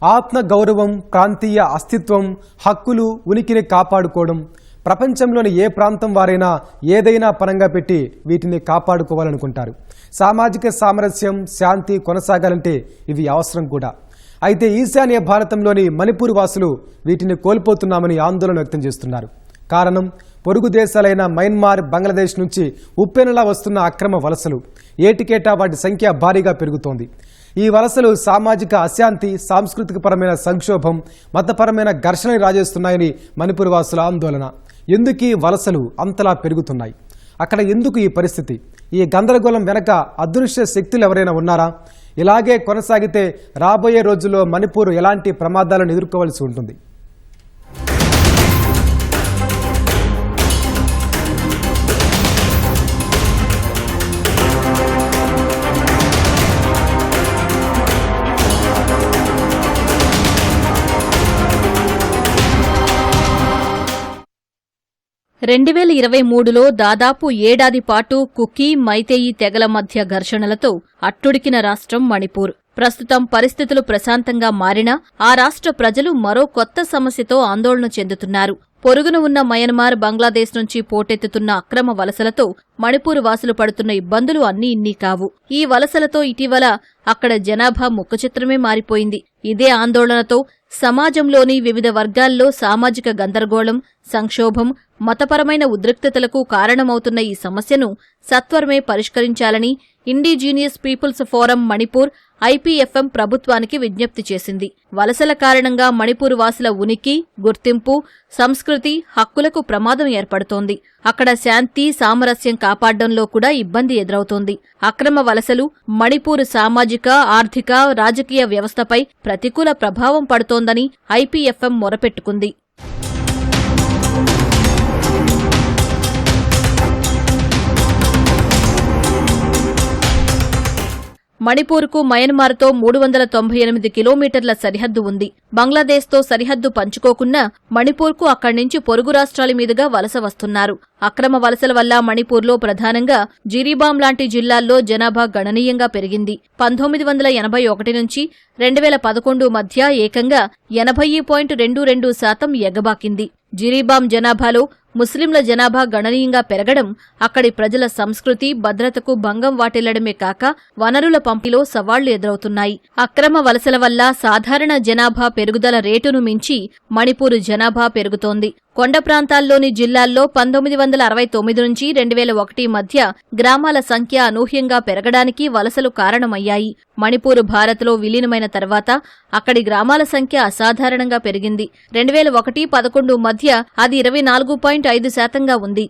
ఆత్మ గౌరవం, ప్రాంతీయ అస్తిత్వం, హక్కులు, ఉనికిని కాపాడుకోవడం, ప్రపంచంలోని ఏ ప్రాంతం వారైనా ఏదైనా పరంగా పెట్టి వీటిని కాపాడుకోవాలనుకుంటారు. సామాజిక సామరస్యం, శాంతి కొనసాగాలంటే ఇవి అవసరం కూడా. అయితే ఈశాన్య భారతంలోని మణిపూర్ వాసులు వీటిని కోల్పోతున్నామని ఆందోళన వ్యక్తం చేస్తున్నారు. కారణం పొరుగు దేశాలైన మయన్మార్, బంగ్లాదేశ్ నుంచి ఉప్పెనలా వస్తున్న అక్రమ వలసలు. ఏటికేటా వాటి సంఖ్య భారీగా పెరుగుతోంది. ఈ వలసలు సామాజిక అశాంతి, సాంస్కృతిక పరమైన సంక్షోభం, మతపరమైన ఘర్షణలు రాజేస్తున్నాయని మణిపూర్ వాసుల ఆందోళన. ఎందుకు ఈ వలసలు అంతలా పెరుగుతున్నాయి? అక్కడ ఎందుకు ఈ పరిస్థితి? ఈ గందరగోళం వెనక అదృశ్య శక్తులు ఎవరైనా ఉన్నారా? ఇలాగే కొనసాగితే రాబోయే రోజుల్లో మణిపూర్ ఎలాంటి ప్రమాదాలను ఎదుర్కోవాల్సి ఉంటుంది? (2023) దాదాపు ఏడాది పాటు కుకీ, మైతేయి తెగల మధ్య ఘర్షణలతో అట్టుడికిన రాష్ట్రం మణిపూర్. ప్రస్తుతం పరిస్థితులు ప్రశాంతంగా మారినా ఆ రాష్ట్ర ప్రజలు మరో కొత్త సమస్యతో ఆందోళన చెందుతున్నారు. పొరుగున ఉన్న మయన్మార్, బంగ్లాదేశ్ నుంచి పోటెత్తుతున్న అక్రమ వలసలతో మణిపూర్ వాసులు పడుతున్న ఇబ్బందులు అన్నీ ఇన్నీ కావు. ఈ వలసలతో ఇటీవల అక్కడ జనాభా ముఖచిత్రమే మారిపోయింది. ఇదే ఆందోళనతో సమాజంలోని వివిధ వర్గాల్లో సామాజిక గందరగోళం, సంక్షోభం, మతపరమైన ఉద్రిక్తతలకు కారణమవుతున్న ఈ సమస్యను సత్వరమే పరిష్కరించాలని indigenous peoples forum Manipur IPFM ప్రభుత్వానికి విజ్ఞప్తి చేసింది. వలసల కారణంగా మణిపూర్ వాసుల ఉనికి, గుర్తింపు, సంస్కృతి, హక్కులకు ప్రమాదం ఏర్పడుతోంది. అక్కడ శాంతి, సామరస్యం కాపాడడంలో కూడా ఇబ్బంది ఎదురవుతోంది. అక్రమ వలసలు మణిపూర్ సామాజిక, ఆర్థిక, రాజకీయ వ్యవస్థపై ప్రతికూల ప్రభావం పడుతోందని IPFM మొరపెట్టుకుంది. మణిపూర్కు మయన్మార్తో 398 కిలోమీటర్ల సరిహద్దు ఉంది. బంగ్లాదేశ్తో సరిహద్దు పంచుకోకున్నా మణిపూర్కు అక్కడి నుంచి పొరుగు రాష్ట్రాల మీదుగా వలస వస్తున్నారు. అక్రమ వలసల వల్ల మణిపూర్లో ప్రధానంగా జిరీబామ్ లాంటి జిల్లాల్లో జనాభా గణనీయంగా పెరిగింది. 1981 నుంచి 2011 మధ్య ఏకంగా 80.22% ఎగబాకింది. జిరీబామ్ జనాభాలో ముస్లింల జనాభా గణనీయంగా పెరగడం అక్కడి ప్రజల సంస్కృతి, భద్రతకు భంగం వాటిల్లడమే కాక వనరుల పంపిణీలో సవాళ్లు ఎదురవుతున్నాయి. అక్రమ వలసల వల్ల సాధారణ జనాభా పెరుగుదల రేటును మించి మణిపూర్ జనాభా పెరుగుతోంది. కొండ ప్రాంతాల్లోని జిల్లాల్లో 1969 నుంచి 2001 మధ్య గ్రామాల సంఖ్య అనూహ్యంగా పెరగడానికి వలసలు కారణమయ్యాయి. మణిపూర్ భారత్లో విలీనమైన తర్వాత అక్కడి గ్రామాల సంఖ్య అసాధారణంగా పెరిగింది. 2001-11 మధ్య అది 24.5%గా ఉంది.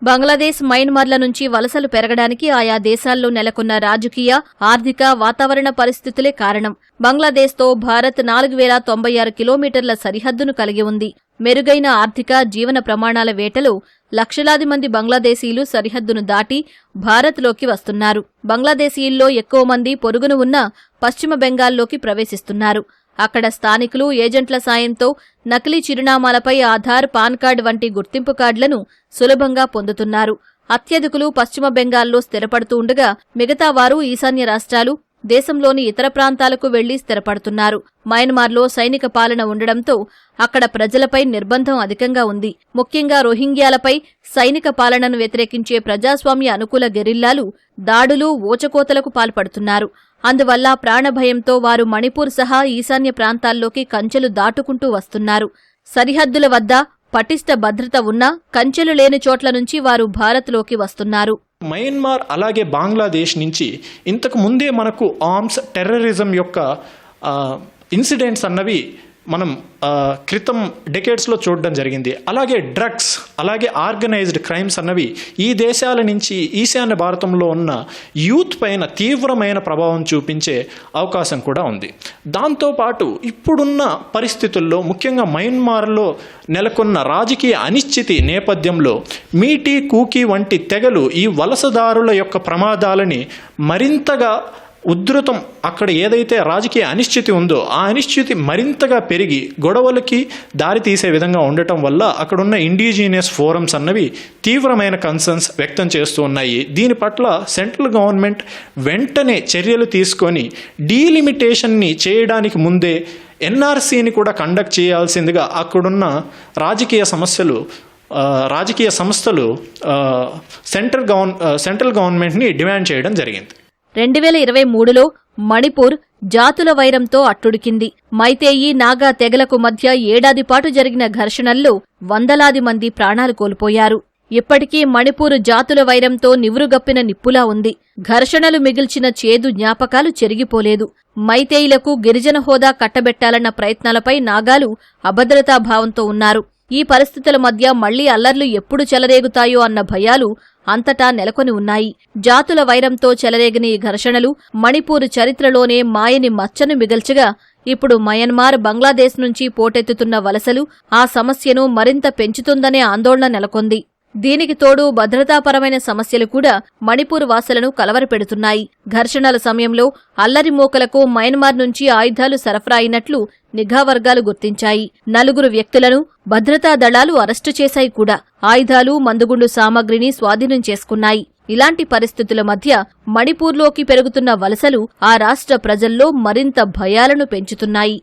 బంగ్లాదేశ్, మయన్మార్ల నుంచి వలసలు పెరగడానికి ఆయా దేశాల్లో నెలకొన్న రాజకీయ, ఆర్థిక, వాతావరణ పరిస్థితులే కారణం. బంగ్లాదేశ్తో భారత్ 4096 కిలోమీటర్ల సరిహద్దును కలిగి ఉంది. మెరుగైన ఆర్థిక, జీవన ప్రమాణాల వేటలో లక్షలాది మంది బంగ్లాదేశీయులు సరిహద్దును దాటి భారత్లోకి వస్తున్నారు. బంగ్లాదేశీయుల్లో ఎక్కువ మంది పొరుగున ఉన్న పశ్చిమ బెంగాల్లోకి ప్రవేశిస్తున్నారు. అక్కడ స్థానికులు ఏజెంట్ల సాయంతో నకిలీ చిరునామాలపై ఆధార్, పాన్ కార్డ్ వంటి గుర్తింపు కార్డులను సులభంగా పొందుతున్నారు. అత్యధికులు పశ్చిమ బెంగాల్లో స్థిరపడుతూ ఉండగా మిగతా వారు ఈశాన్య రాష్ట్రాలు, దేశంలోని ఇతర ప్రాంతాలకు వెళ్లి స్థిరపడుతున్నారు. మయన్మార్లో సైనిక పాలన ఉండడంతో అక్కడ ప్రజలపై నిర్బంధం అధికంగా ఉంది. ముఖ్యంగా రోహింగ్యాలపై సైనిక పాలనను వ్యతిరేకించే ప్రజాస్వామ్య అనుకూల గెరిల్లాలు దాడులు, ఊచకోతలకు పాల్పడుతున్నారు. అందువల్ల ప్రాణభయంతో వారు మణిపూర్ సహా ఈశాన్య ప్రాంతాల్లోకి కంచెలు దాటుకుంటూ వస్తున్నారు. సరిహద్దుల వద్ద పటిష్ట భద్రత ఉన్నా కంచెలు లేని చోట్ల నుంచి వారు భారత్లోకి వస్తున్నారు. మయన్మార్ అలాగే బంగ్లాదేశ్ నుంచి ఇంతకు ముందే మనకు ఆర్మ్స్, టెర్రరిజం యొక్క ఇన్సిడెంట్స్ అన్నవి మనం క్రితం డెకేడ్స్లో చూడడం జరిగింది. అలాగే డ్రగ్స్, అలాగే ఆర్గనైజ్డ్ క్రైమ్స్ అన్నవి ఈ దేశాల నుంచి ఈశాన్య భారతంలో ఉన్న యూత్ పైన తీవ్రమైన ప్రభావం చూపించే అవకాశం కూడా ఉంది. దాంతోపాటు ఇప్పుడున్న పరిస్థితుల్లో ముఖ్యంగా మయన్మార్లో నెలకొన్న రాజకీయ అనిశ్చితి నేపథ్యంలో మీటీ, కూకీ వంటి తెగలు ఈ వలసదారుల యొక్క ప్రమాదాలని మరింతగా ఉధృతం అక్కడ ఏదైతే రాజకీయ అనిశ్చితి ఉందో ఆ అనిశ్చితి మరింతగా పెరిగి గొడవలకి దారి తీసే విధంగా ఉండటం వల్ల అక్కడున్న ఇండిజినియస్ ఫోరమ్స్ అన్నవి తీవ్రమైన కన్సర్న్స్ వ్యక్తం చేస్తూ ఉన్నాయి. దీని పట్ల సెంట్రల్ గవర్నమెంట్ వెంటనే చర్యలు తీసుకొని డీలిమిటేషన్ని చేయడానికి ముందే ఎన్ఆర్సీని కూడా కండక్ట్ చేయాల్సిందిగా అక్కడున్న రాజకీయ సంస్థలు సెంట్రల్ గవర్నమెంట్ని డిమాండ్ చేయడం జరిగింది. 2023లో మణిపూర్ జాతుల వైరంతో అట్టుడికింది. మైతేయి, నాగా తెగలకు మధ్య ఏడాది పాటు జరిగిన ఘర్షణల్లో వందలాది మంది ప్రాణాలు కోల్పోయారు. ఇప్పటికీ మణిపూర్ జాతుల వైరంతో నివురుగప్పిన నిప్పులా ఉంది. ఘర్షణలు మిగిల్చిన చేదు జ్ఞాపకాలు చెరిగిపోలేదు. మైతేయిలకు గిరిజన హోదా కట్టబెట్టాలన్న ప్రయత్నాలపై నాగాలు అభద్రతాభావంతో ఉన్నారు. ఈ పరిస్థితుల మధ్య మళ్లీ అల్లర్లు ఎప్పుడు చెలరేగుతాయో అన్న భయాలు అంతటా నెలకొని ఉన్నాయి. జాతుల వైరంతో చెలరేగిన ఈ ఘర్షణలు మణిపూర్ చరిత్రలోనే మాయని మచ్చను మిగల్చగా ఇప్పుడు మయన్మార్, బంగ్లాదేశ్ నుంచి పోటెత్తుతున్న వలసలు ఆ సమస్యను మరింత పెంచుతుందనే ఆందోళన నెలకొంది. దీనికి తోడు భద్రతాపరమైన సమస్యలు కూడా మణిపూర్ వాసులను కలవరపెడుతున్నాయి. ఘర్షణల సమయంలో అల్లరి మూకలకు మయన్మార్ నుంచి ఆయుధాలు సరఫరా అయినట్లు నిఘా వర్గాలు గుర్తించాయి. 4 వ్యక్తులను భద్రతా దళాలు అరెస్టు చేశాయి కూడా. ఆయుధాలు, మందుగుండు సామగ్రిని స్వాధీనం చేసుకున్నాయి. ఇలాంటి పరిస్థితుల మధ్య మణిపూర్లోకి పెరుగుతున్న వలసలు ఆ రాష్ట్ర ప్రజల్లో మరింత భయాలను పెంచుతున్నాయి.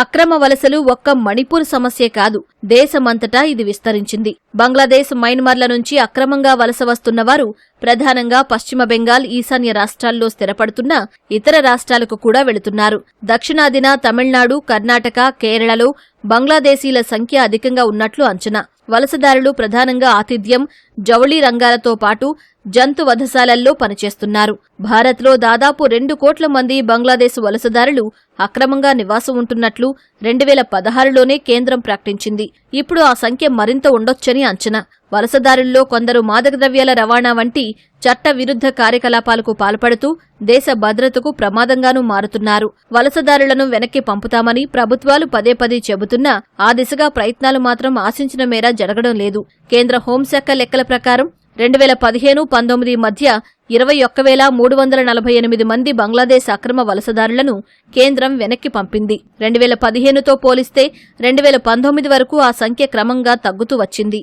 అక్రమ వలసలు ఒక్క మణిపూర్ సమస్యే కాదు, దేశమంతటా ఇది విస్తరించింది. బంగ్లాదేశ్, మయన్మార్ల నుంచి అక్రమంగా వలస వస్తున్నవారు ప్రధానంగా పశ్చిమ బెంగాల్, ఈశాన్య రాష్ట్రాల్లో స్థిరపడుతున్న ఇతర రాష్ట్రాలకు కూడా వెళుతున్నారు. దక్షిణాదిన తమిళనాడు, కర్ణాటక, కేరళలో బంగ్లాదేశీల సంఖ్య అధికంగా ఉన్నట్లు అంచనా. వలసదారులు ప్రధానంగా ఆతిథ్యం, జౌళి రంగాలతో పాటు జంతు వధశాలల్లో పనిచేస్తున్నారు. భారత్లో దాదాపు 2 కోట్ల మంది బంగ్లాదేశ్ వలసదారులు అక్రమంగా నివాసం ఉంటున్నట్లు 2016లోనే కేంద్రం ప్రకటించింది. ఇప్పుడు ఆ సంఖ్య మరింత ఉండొచ్చని అంచనా. వలసదారుల్లో కొందరు మాదక ద్రవ్యాల రవాణా వంటి చట్ట విరుద్ధ కార్యకలాపాలకు పాల్పడుతూ దేశ భద్రతకు ప్రమాదంగానూ మారుతున్నారు. వలసదారులను వెనక్కి పంపుతామని ప్రభుత్వాలు పదే పదే చెబుతున్నా ఆ దిశగా ప్రయత్నాలు మాత్రం ఆశించిన మేర జరగడం లేదు. కేంద్ర హోంశాఖ లెక్కల ప్రకారం 2015-19 మధ్య 21,348 మంది బంగ్లాదేశ్ అక్రమ వలసదారులను కేంద్రం వెనక్కి పంపింది. 2015తో పోలిస్తే 2019 వరకు ఆ సంఖ్య క్రమంగా తగ్గుతూ వచ్చింది.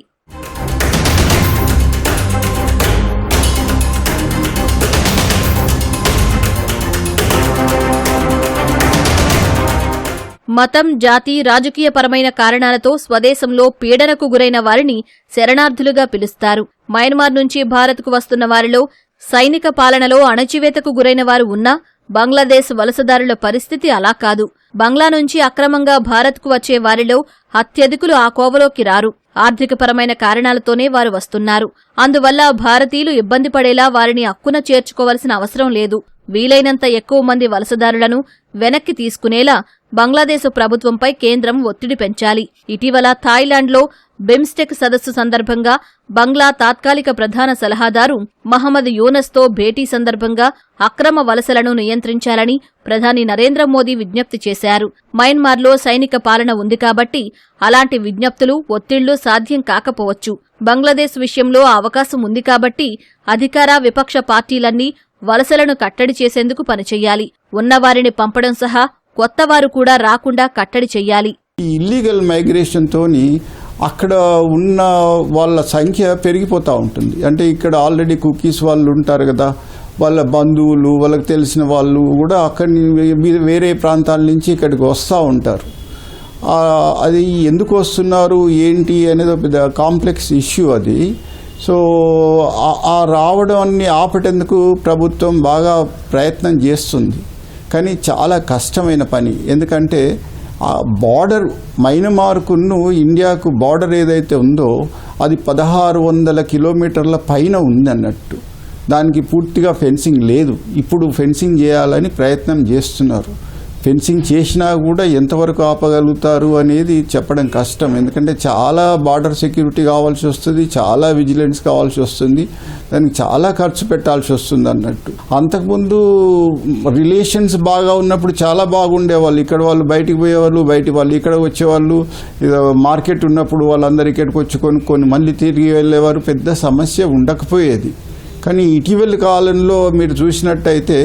మతం, జాతి, రాజకీయపరమైన కారణాలతో స్వదేశంలో పీడనకు గురైన వారిని శరణార్థులుగా పిలుస్తారు. మయన్మార్ నుంచి భారత్కు వస్తున్న వారిలో సైనిక పాలనలో అణచివేతకు గురైన వారు ఉన్నా బంగ్లాదేశ్ వలసదారుల పరిస్థితి అలా కాదు. బంగ్లా నుంచి అక్రమంగా భారత్కు వచ్చే వారిలో అత్యధికులు ఆ కోవలోకి రారు. ఆర్థికపరమైన కారణాలతోనే వారు వస్తున్నారు. అందువల్ల భారతీయులు ఇబ్బంది పడేలా వారిని అక్కున చేర్చుకోవలసిన అవసరం లేదు. వీలైనంత ఎక్కువ మంది వలసదారులను వెనక్కి తీసుకునేలా బంగ్లాదేశ్ ప్రభుత్వంపై కేంద్రం ఒత్తిడి పెంచాలి. ఇటీవల థాయిలాండ్లో బిమ్స్టెక్ సదస్సు సందర్భంగా బంగ్లా తాత్కాలిక ప్రధాన సలహాదారు మహమ్మద్ యూనస్తో భేటీ సందర్భంగా అక్రమ వలసలను నియంత్రించాలని ప్రధాని నరేంద్ర మోదీ విజ్ఞప్తి చేశారు. మయన్మార్లో సైనిక పాలన ఉంది కాబట్టి అలాంటి విజ్ఞప్తులు, ఒత్తిళ్లు సాధ్యం కాకపోవచ్చు. బంగ్లాదేశ్ విషయంలో ఆ అవకాశం ఉంది కాబట్టి అధికార, విపక్ష పార్టీలన్నీ వలసలను కట్టడి చేసేందుకు పనిచెయ్యాలి. ఉన్నవారిని పంపడం సహా కొత్తవారు కూడా రాకుండా కట్టడి చెయ్యాలి. ఈ ఇల్లీగల్ మైగ్రేషన్తోని అక్కడ ఉన్న వాళ్ళ సంఖ్య పెరిగిపోతూ ఉంటుంది. అంటే ఇక్కడ ఆల్రెడీ కుకీస్ వాళ్ళు ఉంటారు కదా, వాళ్ళ బంధువులు, వాళ్ళకి తెలిసిన వాళ్ళు కూడా అక్కడి వేరే ప్రాంతాల నుంచి ఇక్కడికి వస్తూ ఉంటారు. అది ఎందుకు వస్తున్నారు ఏంటి అనేది పెద్ద కాంప్లెక్స్ ఇష్యూ అది. సో ఆ రావడాన్ని ఆపటేందుకు ప్రభుత్వం బాగా ప్రయత్నం చేస్తుంది, కానీ చాలా కష్టమైన పని. ఎందుకంటే ఆ బార్డర్ మయన్మార్కును ఇండియాకు బార్డర్ ఏదైతే ఉందో అది 1600 కిలోమీటర్ల పైన ఉంది అన్నట్టు. దానికి పూర్తిగా ఫెన్సింగ్ లేదు. ఇప్పుడు ఫెన్సింగ్ చేయాలని ప్రయత్నం చేస్తున్నారు, ఫెన్సింగ్ చేసినా కూడా ఎంతవరకు ఆపగలుగుతారు అనేది చెప్పడం కష్టం. ఎందుకంటే చాలా బార్డర్ సెక్యూరిటీ కావాల్సి వస్తుంది, చాలా విజిలెన్స్ కావాల్సి వస్తుంది, దానికి చాలా ఖర్చు పెట్టాల్సి వస్తుంది అన్నట్టు. అంతకుముందు రిలేషన్స్ బాగా ఉన్నప్పుడు చాలా బాగుండేవాళ్ళు. ఇక్కడ వాళ్ళు బయటికి పోయేవాళ్ళు, బయటి వాళ్ళు ఇక్కడ వచ్చేవాళ్ళు. మార్కెట్ ఉన్నప్పుడు వాళ్ళందరూ ఇక్కడికి వచ్చి కొనుక్కొని మళ్ళీ తిరిగి వెళ్ళేవారు. పెద్ద సమస్య ఉండకపోయేది. కానీ ఇటీవల కాలంలో మీరు చూసినట్టయితే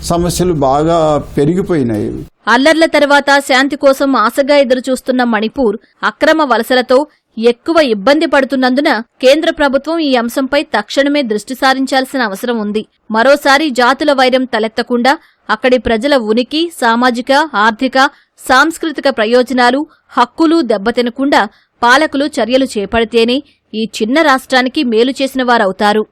సమస్యలు బాగా పెరిగిపోయినాయి. అల్లర్ల తర్వాత శాంతి కోసం ఆశగా ఎదురుచూస్తున్న మణిపూర్ అక్రమ వలసలతో ఎక్కువ ఇబ్బంది పడుతున్నందున కేంద్ర ప్రభుత్వం ఈ అంశంపై తక్షణమే దృష్టి సారించాల్సిన అవసరం ఉంది. మరోసారి జాతుల వైరం తలెత్తకుండా అక్కడి ప్రజల ఉనికి, సామాజిక, ఆర్థిక, సాంస్కృతిక ప్రయోజనాలు, హక్కులు దెబ్బతినకుండా పాలకులు చర్యలు చేపడితేనే ఈ చిన్న రాష్ట్రానికి మేలు చేసిన వారవుతారు.